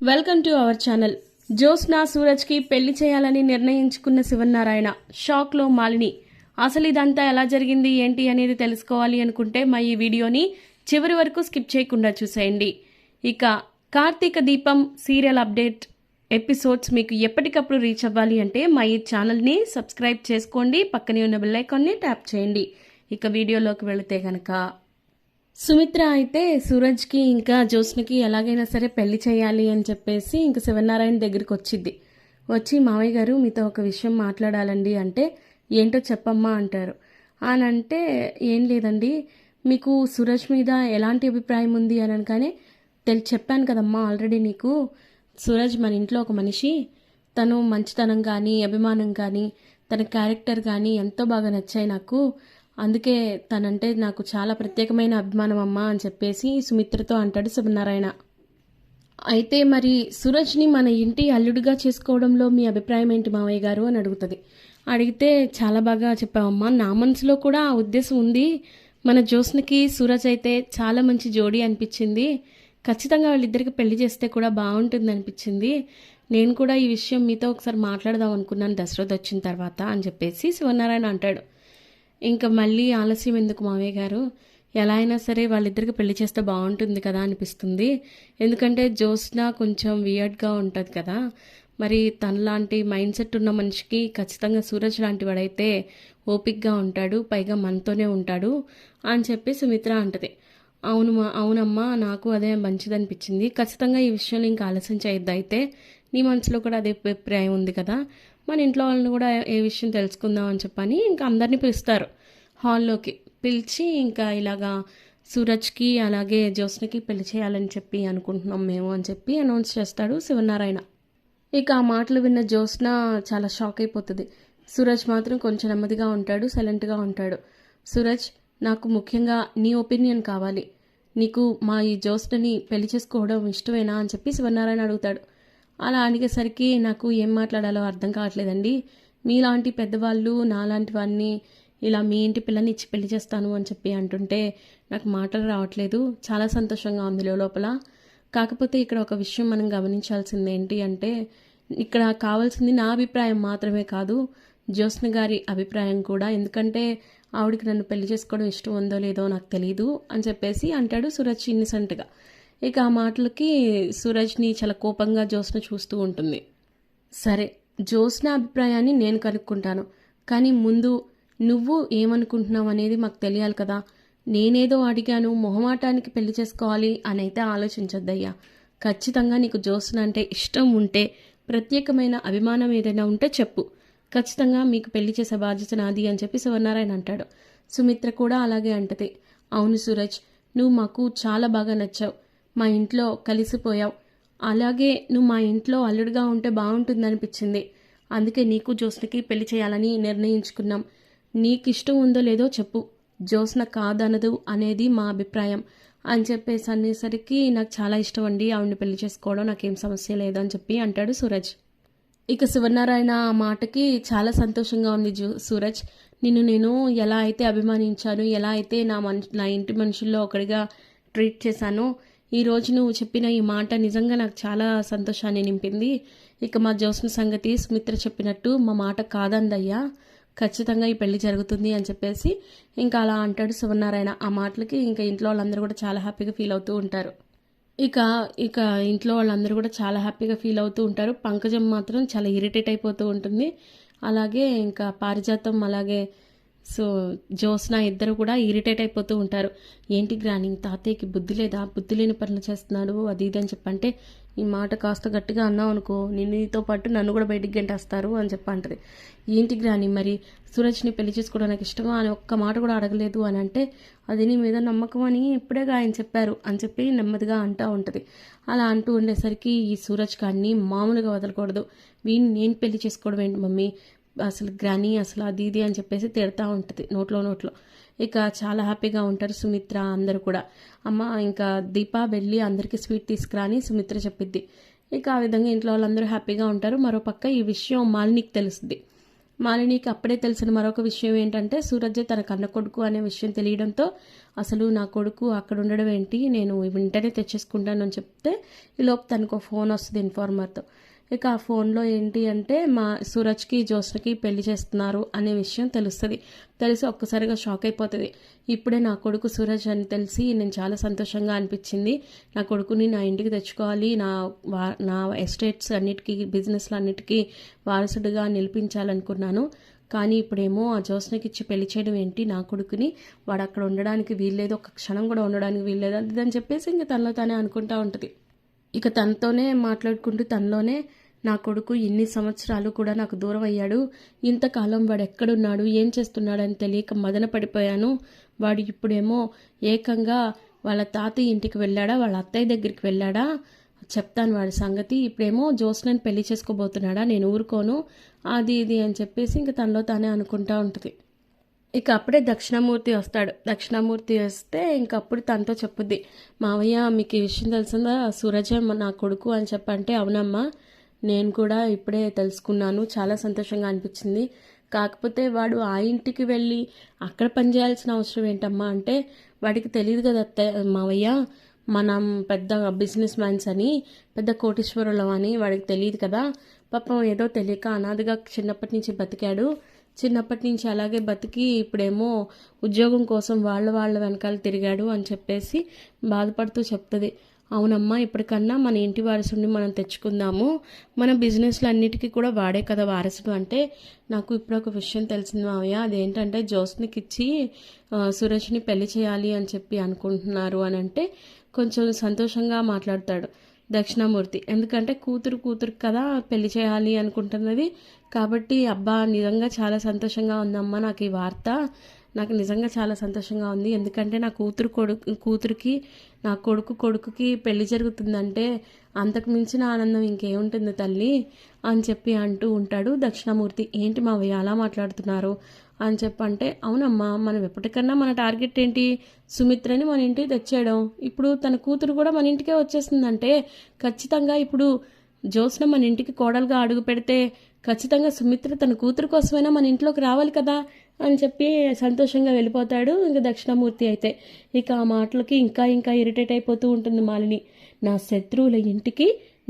Welcome to our channel. Jyotsna సూరజ్కి పెళ్లి చేయాలని నిర్ణయించుకున్న శివనారాయణ షాక్లో మాలిని. అసలు ఇదంతా ఎలా జరిగింది ఏంటి అనేది తెలుసుకోవాలి అనుకుంటే మా ఈ వీడియోని చివరి వరకు స్కిప్ చేయకుండా చూసేయండి. ఇక కార్తీక దీపం సీరియల్ అప్డేట్ ఎపిసోడ్స్ మీకు ఎప్పటికప్పుడు రీచ్ అవ్వాలి అంటే మా ఈ ఛానల్ని సబ్స్క్రైబ్ చేసుకోండి, పక్కనే ఉన్న బెల్ ఐకాన్ని ట్యాప్ చేయండి. ఇక వీడియోలోకి వెళితే కనుక సుమిత్ర అయితే సూరజ్కి ఇంకా జ్యోత్స్నకి ఎలాగైనా సరే పెళ్లి చేయాలి అని చెప్పేసి ఇంకా శివనారాయణ దగ్గరికి వచ్చి మావయ్య గారు మీతో ఒక విషయం మాట్లాడాలండి అంటే ఏంటో చెప్పమ్మా అంటారు. అని అంటే ఏం లేదండి, మీకు సూరజ్ మీద ఎలాంటి అభిప్రాయం ఉంది అని అనగానే చెప్పాను కదమ్మా ఆల్రెడీ నీకు, సూరజ్ మన ఇంట్లో ఒక మనిషి, తను మంచితనం కానీ అభిమానం కానీ తన క్యారెక్టర్ కానీ ఎంతో బాగా నచ్చాయి నాకు, అందుకే తనంటే నాకు చాలా ప్రత్యేకమైన అభిమానం అమ్మా అని చెప్పేసి సుమిత్రతో అంటాడు శివనారాయణ. అయితే మరి సూరజ్ని మన ఇంటి అల్లుడిగా చేసుకోవడంలో మీ అభిప్రాయం ఏంటి మావయ్య గారు అని అడిగితే చాలా బాగా చెప్పావమ్మా, నా మనసులో కూడా ఆ ఉద్దేశం ఉంది. మన జ్యోత్స్నకి సూరజ్ అయితే చాలా మంచి జోడీ అనిపించింది, ఖచ్చితంగా వాళ్ళిద్దరికి పెళ్లి చేస్తే కూడా బాగుంటుంది అనిపించింది. నేను కూడా ఈ విషయం మీతో ఒకసారి మాట్లాడదాం అనుకున్నాను దశరథ్ వచ్చిన తర్వాత అని చెప్పేసి శివనారాయణ అంటాడు. ఇంకా మళ్ళీ ఆలస్యం ఎందుకు మావయ్య గారు, ఎలా అయినా సరే వాళ్ళిద్దరికి పెళ్లి చేస్తే బాగుంటుంది కదా అనిపిస్తుంది. ఎందుకంటే జ్యోత్స్న కొంచెం వియర్డ్గా ఉంటుంది కదా, మరి తనలాంటి మైండ్ సెట్ ఉన్న మనిషికి ఖచ్చితంగా సూరజ్ లాంటి వాడైతే ఓపిక్గా ఉంటాడు, పైగా మనతోనే ఉంటాడు అని చెప్పి సుమిత్ర అంటది. అవునమ్మా, నాకు అదే మంచిదనిపించింది. ఖచ్చితంగా ఈ విషయంలో ఇంకా ఆలస్యం చేయొద్దు. అయితే నీ మనసులో కూడా అదే అభిప్రాయం ఉంది కదా, మన ఇంట్లో వాళ్ళని కూడా ఏ విషయం తెలుసుకుందాం అని చెప్పని ఇంకా అందరినీ పిలుస్తారు హాల్లోకి. పిలిచి ఇంకా ఇలాగా సూరజ్కి అలాగే జ్యోత్స్నకి పెళ్లి చేయాలని చెప్పి అనుకుంటున్నాం మేము అని చెప్పి అనౌన్స్ చేస్తాడు శివనారాయణ. ఇక ఆ మాటలు విన్న జ్యోత్స్న చాలా షాక్ అయిపోతుంది. సూరజ్ మాత్రం కొంచెం నెమ్మదిగా ఉంటాడు, సైలెంట్గా ఉంటాడు. సూరజ్, నాకు ముఖ్యంగా నీ ఒపీనియన్ కావాలి, నీకు మా ఈ జ్యోత్స్నని పెళ్లి చేసుకోవడం ఇష్టమేనా అని చెప్పి శివనారాయణ అడుగుతాడు. అలా అడిగేసరికి నాకు ఏం మాట్లాడాలో అర్థం కావట్లేదండి, మీలాంటి పెద్దవాళ్ళు నాలాంటి వాడిని ఇలా మీ ఇంటి పిల్లని ఇచ్చి పెళ్లి చేస్తాను అని చెప్పి అంటుంటే నాకు మాటలు రావట్లేదు, చాలా సంతోషంగా ఉంది లోపల. కాకపోతే ఇక్కడ ఒక విషయం మనం గమనించాల్సింది ఏంటి అంటే, ఇక్కడ కావాల్సింది నా అభిప్రాయం మాత్రమే కాదు, జ్యోత్స్న గారి అభిప్రాయం కూడా. ఎందుకంటే ఆవిడికి నన్ను పెళ్లి చేసుకోవడం ఇష్టం ఉందో లేదో నాకు తెలియదు అని చెప్పేసి అంటాడు సూరజ్ ఇన్నసెంట్గా. ఇక ఆ మాటలకి సూరజ్ని చాలా కోపంగా జ్యోత్స్న చూస్తూ ఉంటుంది. సరే, జ్యోత్స్న అభిప్రాయాన్ని నేను కనుక్కుంటాను, కానీ ముందు నువ్వు ఏమనుకుంటున్నావు అనేది మాకు తెలియాలి కదా. నేనేదో అడిగాను, మొహమాటానికి పెళ్లి చేసుకోవాలి అని అయితే ఆలోచించొద్దయ్యా. ఖచ్చితంగా నీకు జ్యోత్స్న అంటే ఇష్టం ఉంటే, ప్రత్యేకమైన అభిమానం ఏదైనా ఉంటే చెప్పు, ఖచ్చితంగా మీకు పెళ్లి చేసే బాధ్యత నాది అని చెప్పి శివనారాయణ అంటాడు. సుమిత్ర కూడా అలాగే అంటది. అవును సూరజ్, నువ్వు మాకు చాలా బాగా నచ్చావు, మా ఇంట్లో కలిసిపోయావు, అలాగే నువ్వు మా ఇంట్లో అల్లుడిగా ఉంటే బాగుంటుందనిపించింది, అందుకే నీకు జ్యోత్స్నకి పెళ్లి చేయాలని నిర్ణయించుకున్నాం. నీకు ఇష్టం ఉందో లేదో చెప్పు, జ్యోత్స్న కాదనదు అనేది మా అభిప్రాయం అని చెప్పేసి అనేసరికి నాకు చాలా ఇష్టం అండి, ఆవిడని పెళ్లి చేసుకోవడం నాకేం సమస్య లేదు అని చెప్పి అంటాడు సూరజ్. ఇక శివనారాయణ ఆ మాటకి చాలా సంతోషంగా ఉంది. సూరజ్, నిన్ను నేను ఎలా అయితే అభిమానించాను, ఎలా అయితే నా ఇంటి మనుషుల్లో ఒకడిగా ట్రీట్ చేశానో, ఈరోజు నువ్వు చెప్పిన ఈ మాట నిజంగా నాకు చాలా సంతోషాన్ని నింపింది. ఇక మా జ్యోత్స్న సంగతి సుమిత్ర చెప్పినట్టు మా మాట కాదందయ్యా, ఖచ్చితంగా ఈ పెళ్లి జరుగుతుంది అని చెప్పేసి ఇంకా అలా అంటాడు శివనారాయణ. ఆ మాటలకి ఇంకా ఇంట్లో వాళ్ళందరూ కూడా చాలా హ్యాపీగా ఫీల్ అవుతూ ఉంటారు. ఇక ఇక ఇంట్లో వాళ్ళందరూ కూడా చాలా హ్యాపీగా ఫీల్ అవుతూ ఉంటారు. పంకజం మాత్రం చాలా ఇరిటేట్ అయిపోతూ ఉంటుంది. అలాగే ఇంకా పారిజాతం అలాగే జ్యోత్స్న ఇద్దరు కూడా ఇరిటేట్ అయిపోతూ ఉంటారు. ఏంటి గ్రాని, తాతయ్యకి బుద్ధి లేదా, బుద్ధి లేని పనులు చేస్తున్నాడు అది ఇది అని చెప్పంటే, ఈ మాట కాస్త గట్టిగా అన్నావు అనుకో, నీతో పాటు నన్ను కూడా బయటికి గంటేస్తారు అని చెప్పంటది. ఏంటి గ్రాని, మరి సూరజ్ని పెళ్లి చేసుకోవడానికి ఇష్టమా అని ఒక్క మాట కూడా అడగలేదు అని అంటే, అది నీ మీద నమ్మకం అని ఇప్పుడేగా ఆయన చెప్పారు అని చెప్పి నెమ్మదిగా అంటూ ఉంటుంది. అలా అంటూ ఉండేసరికి ఈ సూరజ్ గారిని మామూలుగా వదలకూడదు, వీడిని నేను పెళ్లి చేసుకోవడం ఏంటి మమ్మీ, అసలు గ్రాని అసలు అది ఇది అని చెప్పేసి తిడతా ఉంటుంది నోట్లో. ఇక చాలా హ్యాపీగా ఉంటారు సుమిత్ర అందరూ కూడా. అమ్మ ఇంకా దీప వెళ్ళి అందరికీ స్వీట్ తీసుకురా అని సుమిత్ర చెప్పిద్ది. ఇక ఆ విధంగా ఇంట్లో వాళ్ళందరూ హ్యాపీగా ఉంటారు. మరోపక్క ఈ విషయం మాలినికి తెలుస్తుంది. మాలినికి అప్పుడే తెలిసిన మరొక విషయం ఏంటంటే సూరజ్ తన కన్న కొడుకు అనే విషయం తెలియడంతో అసలు నా కొడుకు అక్కడ ఉండడం ఏంటి, నేను వెంటనే తెచ్చేసుకుంటాను అని చెప్తే ఈలోపు తనకు ఫోన్ వస్తుంది ఇన్ఫార్మర్తో. ఇక ఆ ఫోన్లో ఏంటి అంటే మా సూరజ్కి జ్యోత్స్నకి పెళ్లి చేస్తున్నారు అనే విషయం తెలుస్తుంది. తెలిసి ఒక్కసారిగా షాక్ అయిపోతుంది. ఇప్పుడే నా కొడుకు సూరజ్ అని తెలిసి నేను చాలా సంతోషంగా అనిపించింది. నా కొడుకుని నా ఇంటికి తెచ్చుకోవాలి, నా ఎస్టేట్స్ అన్నిటికీ బిజినెస్లు అన్నిటికీ వారసుడిగా నిలిపించాలనుకున్నాను. కానీ ఇప్పుడేమో ఆ జ్యోత్స్నకి ఇచ్చి పెళ్లి చేయడం ఏంటి, నా కొడుకుని వాడు అక్కడ ఉండడానికి వీల్లేదు, ఒక్క క్షణం కూడా ఉండడానికి వీల్లేదు అని చెప్పేసి ఇంక తనలో తానే అనుకుంటా ఉంటుంది. ఇక తనతోనే మాట్లాడుకుంటూ తనలోనే నా కొడుకు ఇన్ని సంవత్సరాలు కూడా నాకు దూరం అయ్యాడు, ఇంతకాలం వాడు ఎక్కడున్నాడు ఏం చేస్తున్నాడని తెలియక మదన పడిపోయాను. వాడు ఇప్పుడేమో ఏకంగా వాళ్ళ తాతయ్య ఇంటికి వెళ్ళాడా, వాళ్ళ అత్తయ్య దగ్గరికి వెళ్ళాడా, చెప్తాను వాడి సంగతి. ఇప్పుడేమో జ్యోత్స్నని పెళ్లి చేసుకోబోతున్నాడా, నేను ఊరుకోను, అది ఇది అని చెప్పేసి ఇంక తనలో తానే అనుకుంటా ఉంటుంది. ఇక అప్పుడే దక్షిణామూర్తి వస్తాడు. దక్షిణామూర్తి వస్తే ఇంకప్పుడు తనతో చెప్పుద్ది, మావయ్య మీకు ఈ విషయం తెలిసిందా, సూరజ్ నా కొడుకు అని చెప్పంటే, అవునమ్మా నేను కూడా ఇప్పుడే తెలుసుకున్నాను, చాలా సంతోషంగా అనిపించింది. కాకపోతే వాడు ఆ ఇంటికి వెళ్ళి అక్కడ పనిచేయాల్సిన అవసరం ఏంటమ్మా అంటే, వాడికి తెలియదు కదా మావయ్య మనం పెద్ద బిజినెస్ మ్యాన్స్ అని, పెద్ద కోటీశ్వరులం అని వాడికి తెలియదు కదా. పాపం ఏదో తెలియక అనాథగా చిన్నప్పటి నుంచి బతికాడు. చిన్నప్పటి నుంచి అలాగే బతికి ఇప్పుడేమో ఉద్యోగం కోసం వాళ్ళ వెనకాల తిరిగాడు అని చెప్పేసి బాధపడుతూ చెప్తుంది. అవునమ్మా ఇప్పటికన్నా మన ఇంటి వారసుడిని మనం తెచ్చుకుందాము, మన బిజినెస్లు అన్నిటికీ కూడా వాడే కదా వారసుడు అంటే, నాకు ఇప్పుడు ఒక విషయం తెలిసింది మావయ్య, అదేంటంటే జ్యోత్స్నకి ఇచ్చి సురేష్ని పెళ్లి చేయాలి అని చెప్పి అనుకుంటున్నారు అని అంటే కొంచెం సంతోషంగా మాట్లాడతాడు దక్షిణామూర్తి. ఎందుకంటే కూతురు కదా పెళ్లి చేయాలి అనుకుంటున్నది కాబట్టి, అబ్బా నిజంగా చాలా సంతోషంగా ఉందమ్మా నాకు ఈ వార్త, నాకు నిజంగా చాలా సంతోషంగా ఉంది. ఎందుకంటే నా కూతురికి నా కొడుకుకి పెళ్లి జరుగుతుందంటే అంతకు మించిన ఆనందం ఇంకేముంటుంది తల్లి అని చెప్పి అంటూ ఉంటాడు దక్షిణామూర్తి. ఏంటి మావయ్య అలా మాట్లాడుతున్నారు అని చెప్పంటే, అవునమ్మా మనం ఎప్పటికన్నా మన టార్గెట్ ఏంటి, సుమిత్రని మన ఇంటికి తెచ్చేయడం. ఇప్పుడు తన కూతురు కూడా మన ఇంటికే వచ్చేస్తుందంటే ఖచ్చితంగా ఇప్పుడు జ్యోత్స్న మన ఇంటికి కోడలుగా అడుగు పెడితే ఖచ్చితంగా సుమిత్ర తన కూతురు కోసమైనా మన ఇంట్లోకి రావాలి కదా అని చెప్పి సంతోషంగా వెళ్ళిపోతాడు ఇంకా దక్షిణామూర్తి. అయితే ఇక ఆ మాటలకి ఇంకా ఇరిటేట్ అయిపోతూ ఉంటుంది మాలిని. నా శత్రువుల ఇంటికి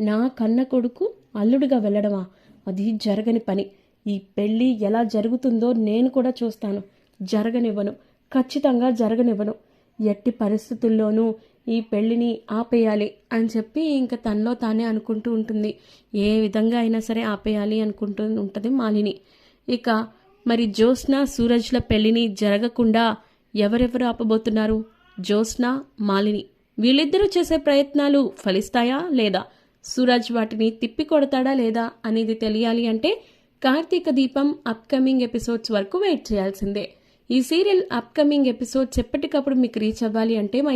నా కన్న కొడుకు అల్లుడిగా వెళ్ళడమా, అది జరగని పని. ఈ పెళ్ళి ఎలా జరుగుతుందో నేను కూడా చూస్తాను, జరగనివ్వను, ఖచ్చితంగా జరగనివ్వను, ఎట్టి పరిస్థితుల్లోనూ ఈ పెళ్ళిని ఆపేయాలి అని చెప్పి ఇంకా తనలో తానే అనుకుంటూ ఉంటుంది. ఏ విధంగా అయినా సరే ఆపేయాలి అనుకుంటూ ఉంటుంది మాలిని. ఇక మరి జ్యోత్స్న సూరజ్ల పెళ్లిని జరగకుండా ఎవరెవరు ఆపబోతున్నారు, జ్యోత్స్న మాలిని వీళ్ళిద్దరూ చేసే ప్రయత్నాలు ఫలిస్తాయా లేదా, సూరజ్ వాటిని తిప్పి కొడతాడా లేదా అనేది తెలియాలి అంటే కార్తీక దీపం అప్కమింగ్ ఎపిసోడ్స్ వరకు వెయిట్ చేయాల్సిందే. ఈ సీరియల్ అప్కమింగ్ ఎపిసోడ్స్ ఎప్పటికప్పుడు మీకు రీచ్ అవ్వాలి అంటే మా